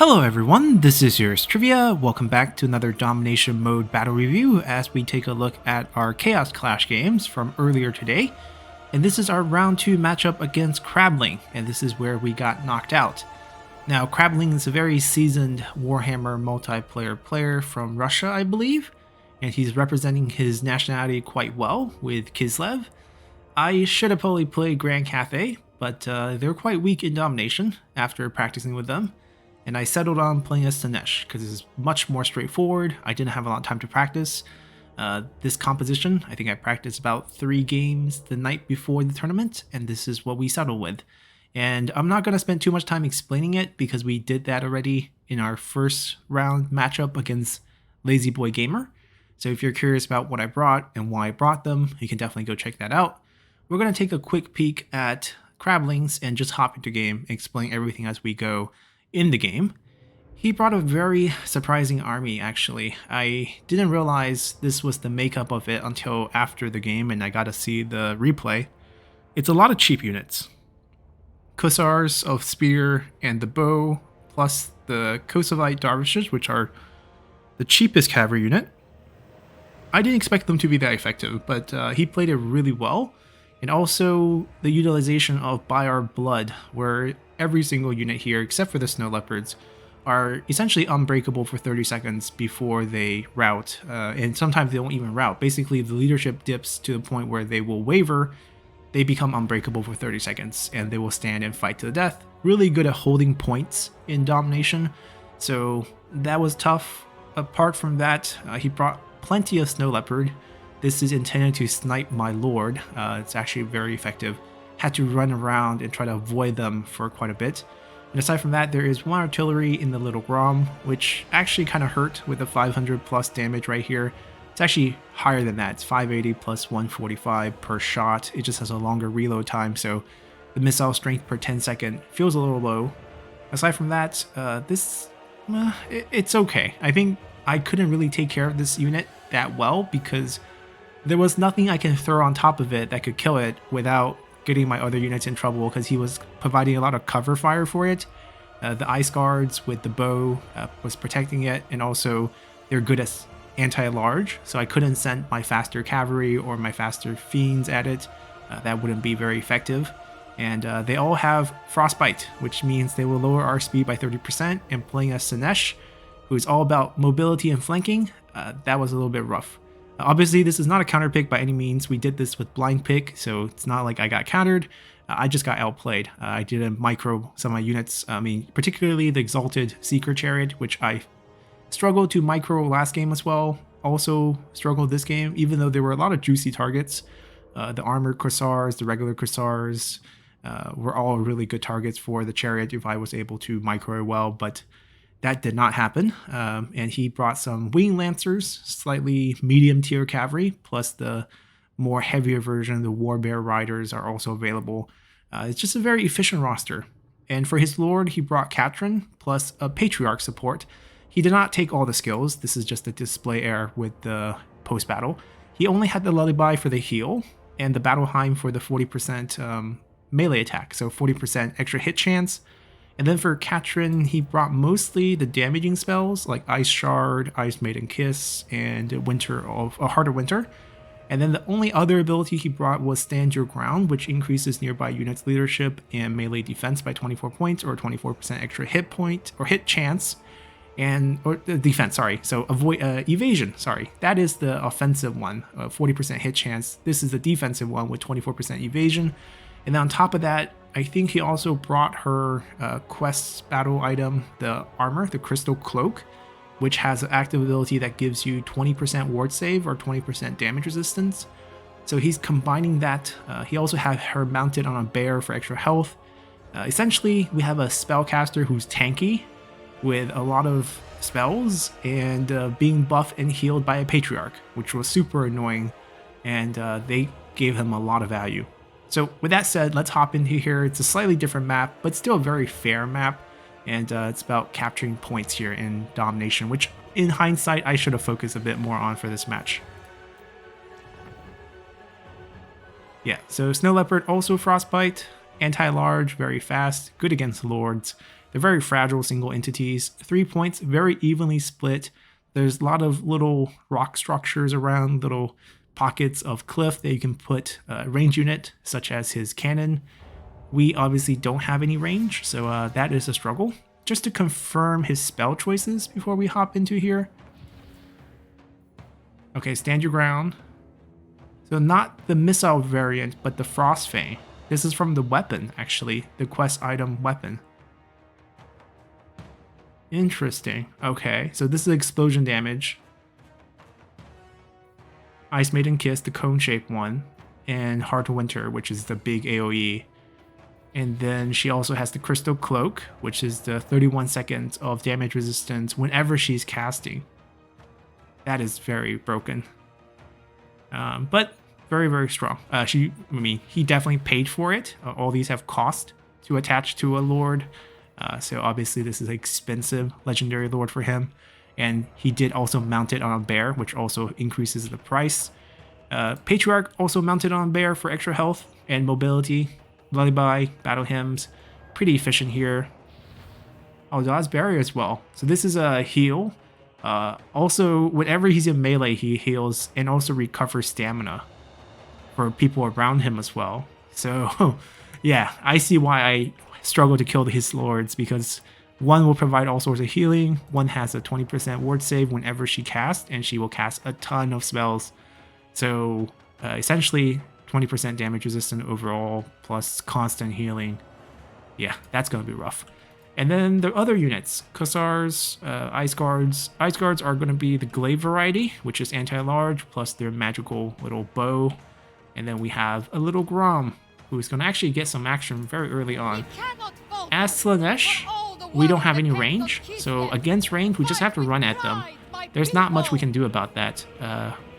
Hello everyone, this is yours Trivia. Welcome back to another Domination mode battle review as we take a look at our Chaos Clash games from earlier today. And this is our round 2 matchup against Crabling, and this is where we got knocked out. Now Crabling is a very seasoned Warhammer multiplayer player from Russia, I believe, and he's representing his nationality quite well with Kislev. I should have probably played Grand Cathay, but they're quite weak in Domination after practicing with them. And I settled on playing as Slaanesh because it's much more straightforward. I didn't have a lot of time to practice this composition. I think I practiced about 3 games the night before the tournament, and this is what we settled with. And I'm not going to spend too much time explaining it because we did that already in our first round matchup against Lazy Boy Gamer. So if you're curious about what I brought and why I brought them, you can definitely go check that out. We're going to take a quick peek at Crablings and just hop into game and explain everything as we go in the game. He brought a very surprising army actually. I didn't realize this was the makeup of it until after the game and I got to see the replay. It's a lot of cheap units. Hussars of Spear and the Bow, plus the Kosovite Dervishes, which are the cheapest cavalry unit. I didn't expect them to be that effective, but he played it really well. And also the utilization of Bayar Blood, where every single unit here, except for the Snow Leopards, are essentially unbreakable for 30 seconds before they rout. And sometimes they don't even rout. Basically, the leadership dips to the point where they will waver. They become unbreakable for 30 seconds, and they will stand and fight to the death. Really good at holding points in Domination. So that was tough. Apart from that, he brought plenty of Snow Leopard. This is intended to snipe my lord. It's actually very effective. Had to run around and try to avoid them for quite a bit. And aside from that, there is 1 artillery in the Little Grom, which actually kind of hurt with the 500 plus damage right here. It's actually higher than that. It's 580 plus 145 per shot. It just has a longer reload time, so the missile strength per 10 second feels a little low. Aside from that, it's okay. I think I couldn't really take care of this unit that well because there was nothing I can throw on top of it that could kill it without getting my other units in trouble because he was providing a lot of cover fire for it. The ice guards with the bow was protecting it, and also they're good as anti-large, so I couldn't send my faster cavalry or my faster fiends at it. That wouldn't be very effective. And they all have frostbite, which means they will lower our speed by 30%, and playing as Slaanesh, who's all about mobility and flanking, that was a little bit rough. Obviously, this is not a counter pick by any means. We did this with blind pick, so it's not like I got countered. I just got outplayed. I didn't micro some of my units. I mean, particularly the Exalted Seeker Chariot, which I struggled to micro last game as well. Also struggled this game, even though there were a lot of juicy targets. The Armored Corsairs, the regular Corsairs were all really good targets for the Chariot if I was able to micro it well, but that did not happen, and he brought some Wing Lancers, slightly medium tier cavalry, plus the more heavier version, the Warbear Riders are also available. It's just a very efficient roster. And for his lord, he brought Katrin, plus a Patriarch support. He did not take all the skills, this is just a display error with the post-battle. He only had the Lullaby for the heal, and the Battleheim for the 40% melee attack, so 40% extra hit chance. And then for Katrin, he brought mostly the damaging spells like Ice Shard, Ice Maiden Kiss, and Heart of Winter. And then the only other ability he brought was Stand Your Ground, which increases nearby units' leadership and melee defense by 24 points, or 24% extra hit point or hit chance, or defense. Sorry, so avoid evasion. Sorry, that is the offensive one, 40% hit chance. This is the defensive one with 24% evasion. And then on top of that, I think he also brought her quest battle item, the armor, the Crystal Cloak, which has an active ability that gives you 20% ward save or 20% damage resistance. So he's combining that. He also had her mounted on a bear for extra health. Essentially, we have a spellcaster who's tanky with a lot of spells and being buffed and healed by a Patriarch, which was super annoying, and they gave him a lot of value. So with that said, let's hop into here. It's a slightly different map, but still a very fair map. And it's about capturing points here in Domination, which in hindsight, I should have focused a bit more on for this match. Yeah, so Snow Leopard also Frostbite. Anti-large, very fast, good against lords. They're very fragile single entities. 3 points, very evenly split. There's a lot of little rock structures around, little pockets of cliff that you can put a range unit, such as his cannon. We obviously don't have any range, so that is a struggle. Just to confirm his spell choices before we hop into here. Okay, stand your ground. So not the missile variant, but the Frost Fang. This is from the weapon, actually, the quest item weapon. Interesting. Okay, so this is explosion damage. Ice Maiden Kiss, the cone-shaped one, and Heart of Winter, which is the big AoE. And then she also has the Crystal Cloak, which is the 31 seconds of damage resistance whenever she's casting. That is very broken. But very, very strong. He definitely paid for it. All these have cost to attach to a lord. So obviously this is an expensive legendary lord for him. And he did also mount it on a bear, which also increases the price. Patriarch also mounted on a bear for extra health and mobility. Lullaby, battle hymns, pretty efficient here. Oh, dodge barrier as well. So this is a heal. Also, whenever he's in melee, he heals and also recovers stamina for people around him as well. So, yeah, I see why I struggle to kill his lords, because one will provide all sorts of healing, one has a 20% ward save whenever she casts, and she will cast a ton of spells. So, essentially, 20% damage resistant overall, plus constant healing. Yeah, that's going to be rough. And then the other units, Cussars, Ice Guards. Ice Guards are going to be the Glaive variety, which is anti-large, plus their magical little bow. And then we have a little Grom, who is going to actually get some action very early on. As Slaanesh, we don't have any range, so against range, we just have to run at them. There's not much we can do about that.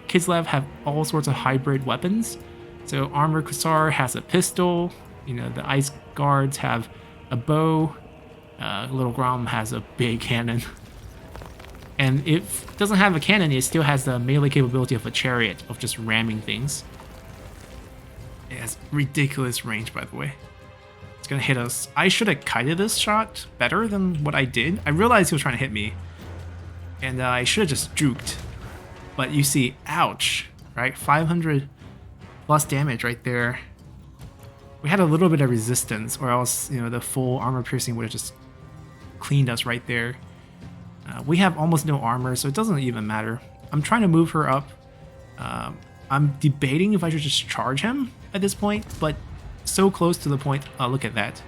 Kislev have all sorts of hybrid weapons. So Armor Cussar has a pistol, the Ice Guards have a bow, Little Grom has a big cannon. And if it doesn't have a cannon, it still has the melee capability of a chariot, of just ramming things. It has ridiculous range, by the way. It's gonna hit us. I should have kited this shot better than what I did. I realized he was trying to hit me, and I should have just juked. But you see, ouch, right? 500 plus damage right there. We had a little bit of resistance, or else, the full armor piercing would have just cleaned us right there. We have almost no armor, so it doesn't even matter. I'm trying to move her up. I'm debating if I should just charge him at this point, but so close to the point. Oh, look at that.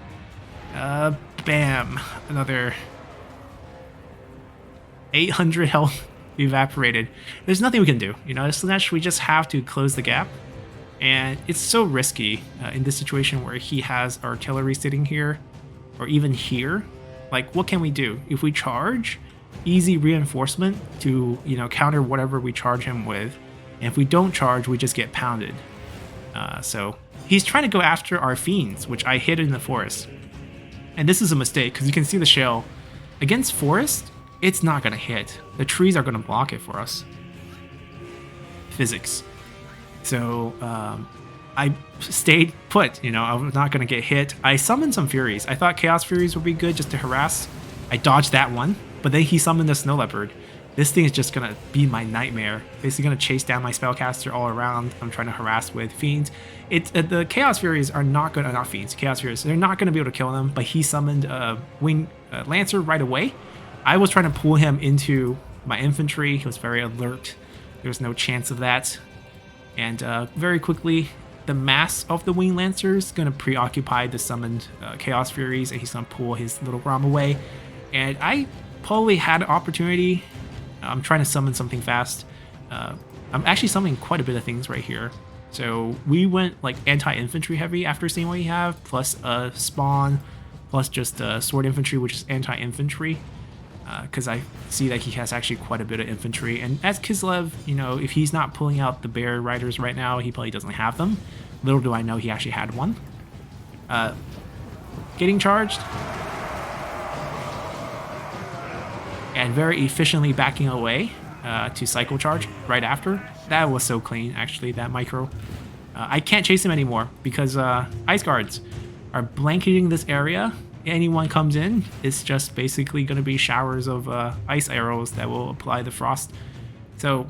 Bam. Another 800 health evaporated. There's nothing we can do. Slaanesh, we just have to close the gap. And it's so risky in this situation where he has artillery sitting here, or even here. Like, what can we do? If we charge, easy reinforcement to, counter whatever we charge him with. And if we don't charge, we just get pounded. So he's trying to go after our fiends, which I hid in the forest. And this is a mistake, because you can see the shell. Against forest, it's not going to hit. The trees are going to block it for us. Physics. So I stayed put, I was not going to get hit. I summoned some Furies. I thought Chaos Furies would be good just to harass. I dodged that one, but then he summoned the Snow Leopard. This thing is just going to be my nightmare. Basically going to chase down my Spellcaster all around. I'm trying to harass with Fiends. The Chaos Furies are not going to, not Fiends, Chaos Furies. They're not going to be able to kill them, but he summoned a Wing Lancer right away. I was trying to pull him into my infantry. He was very alert. There was no chance of that. And very quickly, the mass of the Wing Lancer is going to preoccupy the summoned Chaos Furies, and he's going to pull his little Grom away. And I probably had an opportunity. I'm trying to summon something fast. I'm actually summoning quite a bit of things right here. So we went like anti-infantry heavy after seeing what you have, plus a spawn, plus just sword infantry, which is anti-infantry. Because I see that he has actually quite a bit of infantry. And as Kislev, if he's not pulling out the bear riders right now, he probably doesn't have them. Little do I know he actually had one. Getting charged. And very efficiently backing away to cycle charge right after. That was so clean, actually, that micro. I can't chase him anymore because Ice Guards are blanketing this area. Anyone comes in, it's just basically going to be showers of ice arrows that will apply the frost. So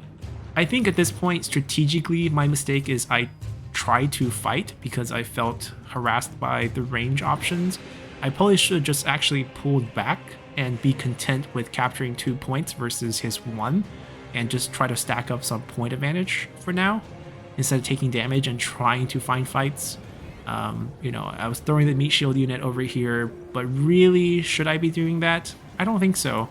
I think at this point, strategically, my mistake is I tried to fight because I felt harassed by the range options. I probably should have just actually pulled back and be content with capturing 2 points versus his 1, and just try to stack up some point advantage for now, instead of taking damage and trying to find fights. You know, I was throwing the meat shield unit over here, but really, should I be doing that? I don't think so.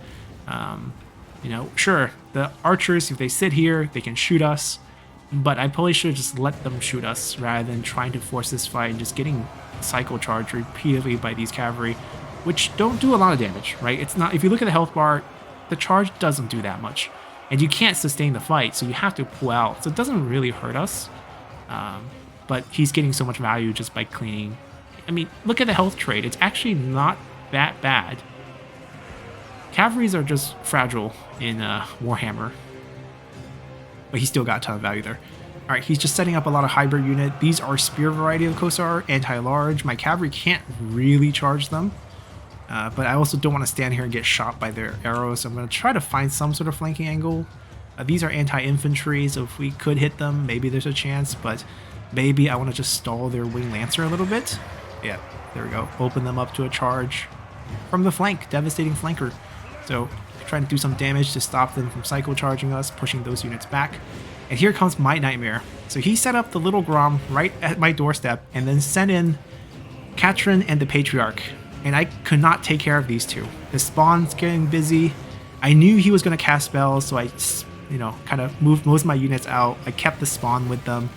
You know, sure, the archers, if they sit here, they can shoot us, but I probably should have just let them shoot us rather than trying to force this fight and just getting cycle charged repeatedly by these cavalry, which don't do a lot of damage, right? It's not, if you look at the health bar, the charge doesn't do that much, and you can't sustain the fight, so you have to pull out, so it doesn't really hurt us. But he's getting so much value just by cleaning. I mean, look at the health trade. It's actually not that bad. Cavalries are just fragile in Warhammer. But he still got a ton of value there. Alright, he's just setting up a lot of hybrid unit. These are spear variety of Kosar, anti-large. My cavalry can't really charge them. But I also don't want to stand here and get shot by their arrows. So I'm going to try to find some sort of flanking angle. These are anti-infantry, so if we could hit them, maybe there's a chance. But maybe I want to just stall their wing lancer a little bit. Yeah, there we go. Open them up to a charge from the flank. Devastating flanker. So trying to do some damage to stop them from cycle charging us, pushing those units back. And here comes my nightmare. So he set up the little Grom right at my doorstep and then sent in Katrin and the Patriarch. And I could not take care of these two. The spawn's getting busy. I knew he was going to cast spells, so I, you know, kind of moved most of my units out. I kept the spawn with them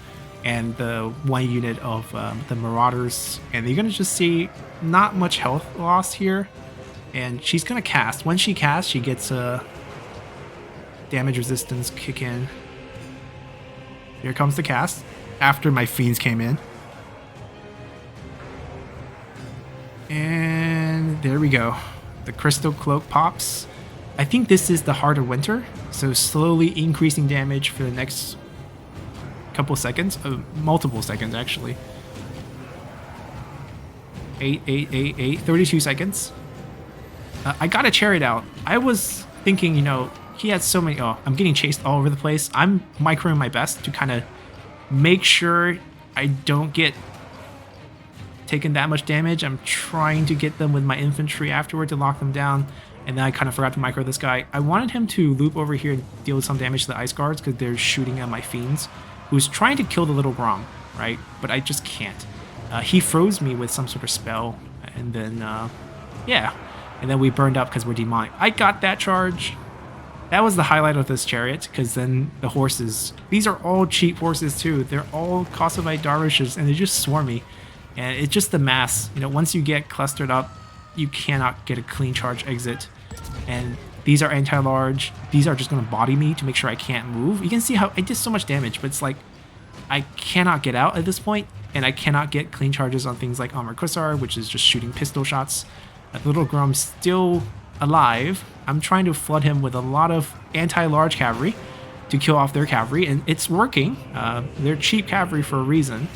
and the 1 unit of the Marauders. And you're going to just see not much health loss here. And she's going to cast. When she casts, she gets a damage resistance kick in. Here comes the cast after my fiends came in. And there we go. The crystal cloak pops. I think this is the Heart of Winter. So slowly increasing damage for the next couple seconds. Multiple seconds, actually. 32 seconds. I got a chariot out. I was thinking, you know, he had so many... Oh, I'm getting chased all over the place. I'm microing my best to kind of make sure I don't get taken that much damage. I'm trying to get them with my infantry afterward to lock them down. And then I kind of forgot to micro this guy. I wanted him to loop over here and deal some damage to the ice guards because they're shooting at my fiends, who's trying to kill the little Grom, right? But I just can't. He froze me with some sort of spell. And then, yeah. And then we burned up because we're demonic. I got that charge. That was the highlight of this chariot, because then the horses, these are all cheap horses too. They're all Kosovo dervishes, and they just swarm me. And it's just the mass. You know, once you get clustered up, you cannot get a clean charge exit. And these are anti-large. These are just going to body me to make sure I can't move. You can see how I did so much damage, but it's like I cannot get out at this point, and I cannot get clean charges on things like Armored Kusar, which is just shooting pistol shots. The little Grom's still alive. I'm trying to flood him with a lot of anti-large cavalry to kill off their cavalry, and it's working. They're cheap cavalry for a reason.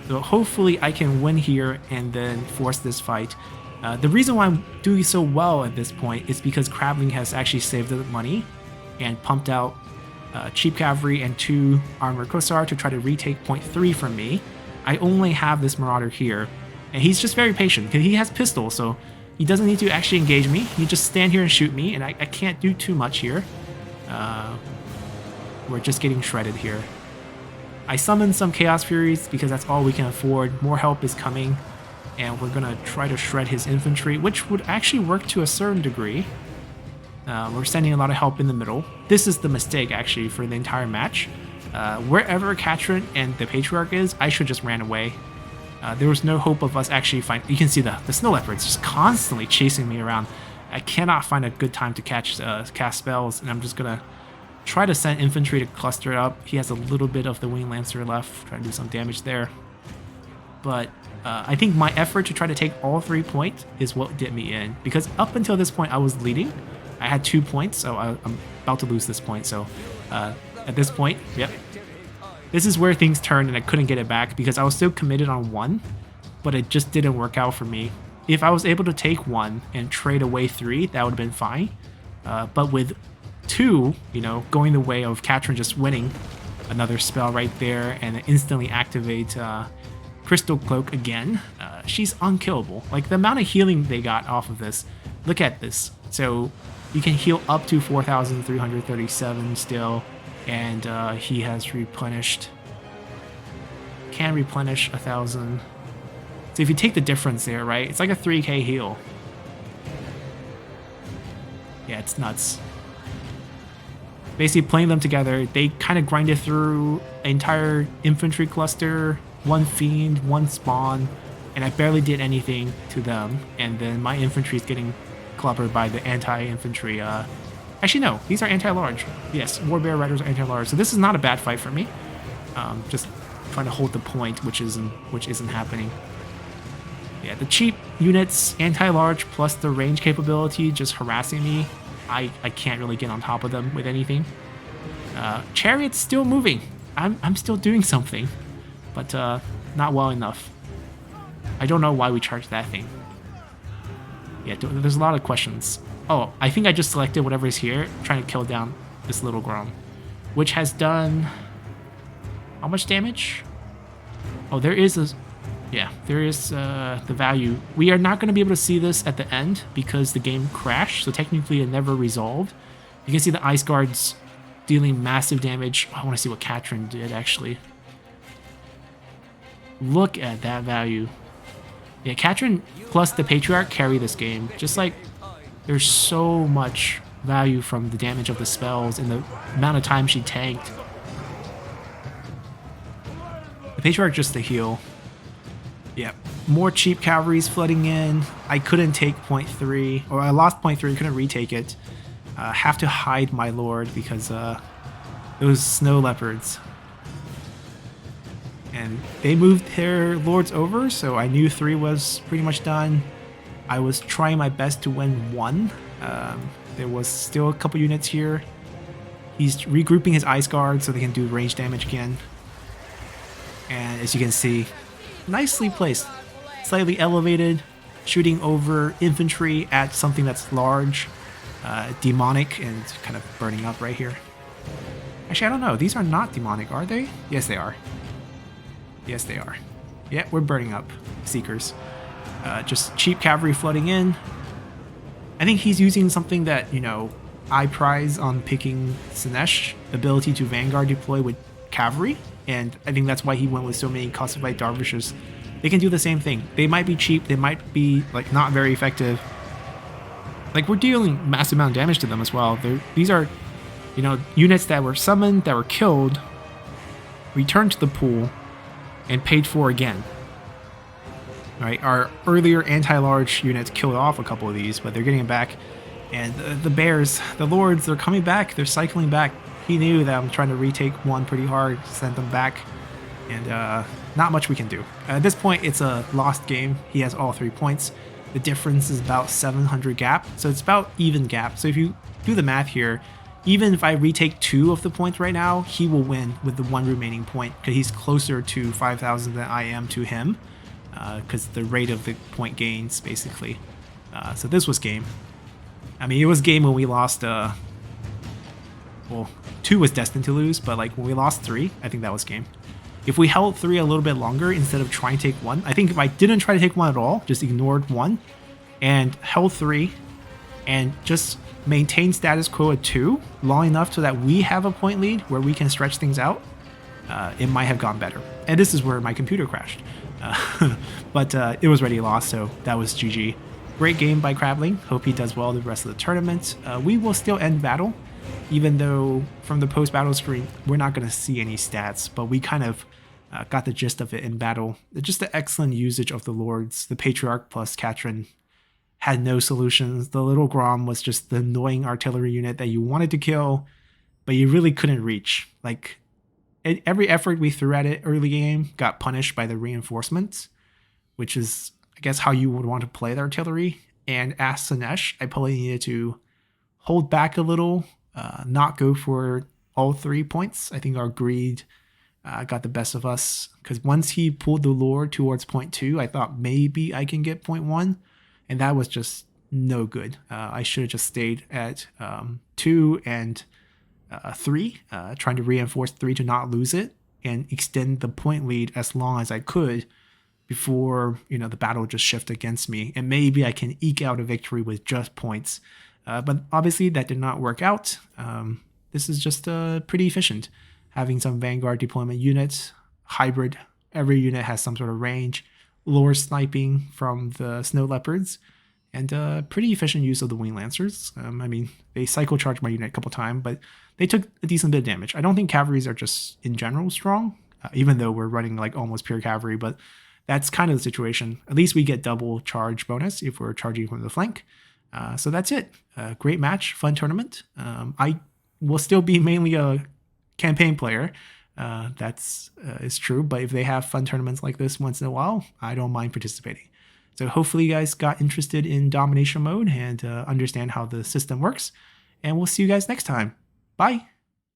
So hopefully I can win here and then force this fight. The reason why I'm doing so well at this point is because Crabling has actually saved the money and pumped out cheap cavalry and 2 armored Kosar to try to retake point 3 from me. I only have this Marauder here, and he's just very patient because he has pistols, so he doesn't need to actually engage me. He just stand here and shoot me, and I can't do too much here. We're just getting shredded here. I summoned some Chaos Furies because that's all we can afford. More help is coming, and we're going to try to shred his infantry, which would actually work to a certain degree. We're sending a lot of help in the middle. This is the mistake, actually, for the entire match. Wherever Katrin and the Patriarch is, I should just ran away. There was no hope of us actually finding... You can see the snow leopards just constantly chasing me around. I cannot find a good time to cast spells, and I'm just going to try to send infantry to cluster it up. He has a little bit of the wing lancer left, trying to do some damage there. But I think my effort to try to take all 3 points is what did me in, because up until this point I was leading. I had 2 points, so I'm about to lose this point. So at this point, yep. This is where things turned and I couldn't get it back because I was still committed on 1. but it just didn't work out for me. If I was able to take 1 and trade away 3, that would have been fine. But with 2, you know, going the way of Katrin just winning another spell right there and instantly activate Crystal Cloak again, she's unkillable. Like, the amount of healing they got off of this, look at this. So you can heal up to 4,337 still, and he has replenished, can replenish 1,000. So if you take the difference there, right, it's like a 3k heal. Yeah, it's nuts. Basically playing them together, they kind of grinded through an entire infantry cluster, 1 fiend, 1 spawn, and I barely did anything to them. And then my infantry is getting clobbered by the anti-infantry. Actually, no, these are anti-large. Yes, Warbear Riders are anti-large. So this is not a bad fight for me. Just trying to hold the point, which isn't happening. Yeah, the cheap units, anti-large plus the range capability just harassing me. I can't really get on top of them with anything. Chariot's still moving. I'm still doing something, but not well enough. I don't know why we charged that thing. Yeah, there's a lot of questions. Oh, I think I just selected whatever is here, trying to kill down this little Grom, which has done how much damage? Oh, there is a... Yeah, there is the value. We are not going to be able to see this at the end because the game crashed, so technically it never resolved. You can see the Ice Guards dealing massive damage. I want to see what Katrin did, actually. Look at that value. Yeah, Katrin plus the Patriarch carry this game. Just like there's so much value from the damage of the spells and the amount of time she tanked. The Patriarch just the heal. Yeah, more cheap cavalries flooding in. I couldn't take point 3, or I lost point 3, couldn't retake it. Have to hide my lord because those snow leopards. And they moved their lords over, so I knew 3 was pretty much done. I was trying my best to win 1. There was still a couple units here. He's regrouping his Ice Guard so they can do range damage again. And as you can see, nicely placed, slightly elevated, shooting over infantry at something that's large, demonic, and kind of burning up right here. Actually, I don't know. These are not demonic, are they? Yes, they are. Yes, they are. Yeah, we're burning up Seekers. Just cheap cavalry flooding in. I think he's using something that, you know, I prize on picking Slaanesh, ability to Vanguard deploy with cavalry. And I think that's why he went with so many Cossack Dervishes. They can do the same thing. They might be cheap. They might be, like, not very effective. Like, we're dealing massive amount of damage to them as well. These are, you know, units that were summoned, that were killed, returned to the pool, and paid for again. Right? Our earlier anti-large units killed off a couple of these, but they're getting it back. And the bears, the lords, they're coming back. They're cycling back. He knew that I'm trying to retake 1 pretty hard, send them back, and not much we can do. At this point, it's a lost game. He has all 3 points. The difference is about 700 gap, so it's about even gap. So if you do the math here, even if I retake 2 of the points right now, he will win with the 1 remaining point, because he's closer to 5,000 than I am to him, because the rate of the point gains, basically. So this was game. I mean, it was game when we lost... well, 2 was destined to lose, but like when we lost 3, I think that was game. If we held 3 a little bit longer instead of trying to take 1, I think if I didn't try to take 1 at all, just ignored 1, and held 3, and just maintained status quo at 2 long enough so that we have a point lead where we can stretch things out, it might have gone better. And this is where my computer crashed. But it was already lost, so that was GG. Great game by Crabling. Hope he does well the rest of the tournament. We will still end battle, even though from the post-battle screen, we're not going to see any stats, but we kind of got the gist of it in battle. Just the excellent usage of the Lords. The Patriarch plus Katrin had no solutions. The little Grom was just the annoying artillery unit that you wanted to kill, but you really couldn't reach. Like, every effort we threw at it early game got punished by the reinforcements, which is, I guess, how you would want to play the artillery. And as Slaanesh, I probably needed to hold back a little, not go for all 3 points. I think our greed got the best of us. Because once he pulled the lure towards point 2, I thought maybe I can get point 1. And that was just no good. I should have just stayed at 2 and 3, trying to reinforce 3 to not lose it and extend the point lead as long as I could before the battle just shift against me, and maybe I can eke out a victory with just points. But obviously that did not work out. This is just pretty efficient, having some Vanguard deployment units, hybrid. Every unit has some sort of range, lure sniping from the Snow Leopards, and pretty efficient use of the Wing Lancers. I mean, they cycle charged my unit a couple times, but they took a decent bit of damage. I don't think cavalries are just in general strong, even though we're running like almost pure cavalry, but that's kind of the situation. At least we get double charge bonus if we're charging from the flank. So that's it. Great match, fun tournament. I will still be mainly a campaign player. That's is true, but if they have fun tournaments like this once in a while, I don't mind participating. So hopefully you guys got interested in domination mode and understand how the system works. And we'll see you guys next time. Bye.